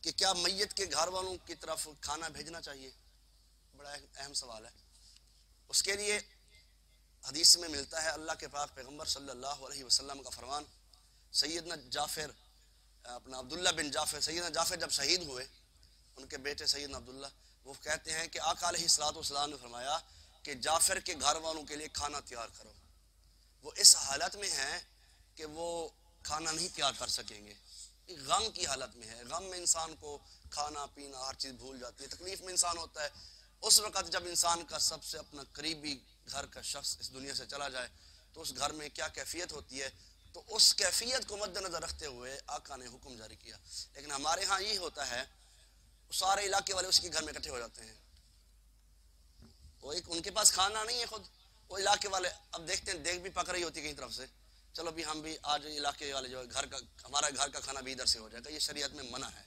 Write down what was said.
کہ کیا میت کے گھر والوں کی طرف کھانا بھیجنا چاہیے؟ بڑا اہم سوال ہے۔ اس کے لیے حدیث میں ملتا ہے اللہ کے پاک پیغمبر صلی اللہ علیہ وسلم کا فرمان، سیدنا جعفر اپنا عبداللہ بن جعفر، سیدنا جعفر جب شہید ہوئے، ان کے بیٹے سیدنا عبداللہ، وہ کہتے ہیں کہ آقا علیہ الصلوۃ والسلام نے فرمایا کہ جعفر کے گھر والوں کے لیے کھانا تیار کرو۔ وہ اس حالت میں ہیں کہ وہ کھانا نہیں تیار کر سکیں گے، غم کی حالت میں ہے۔ غم میں انسان کو کھانا پینا ہر چیز بھول جاتی ہے، تکلیف میں انسان ہوتا ہے۔ اس وقت جب انسان کا سب سے اپنا قریبی گھر کا شخص اس دنیا سے چلا جائے تو اس گھر میں کیا کیفیت ہوتی ہے، تو اس کیفیت کو مد نظر رکھتے ہوئے آقا نے حکم جاری کیا۔ لیکن ہمارے ہاں یہ ہوتا ہے سارے علاقے والے اس کے گھر میں اکٹھے ہو جاتے ہیں، وہ ایک ان کے پاس کھانا نہیں ہے خود، وہ علاقے والے اب دیکھتے ہیں دیکھ بھی پک رہی ہوتی ہے کہیں طرف سے، چلو بھی ہم بھی آج علاقے والے جو گھر کا ہمارا گھر کا کھانا بھی ادھر سے ہو جائے گا، یہ شریعت میں منع ہے۔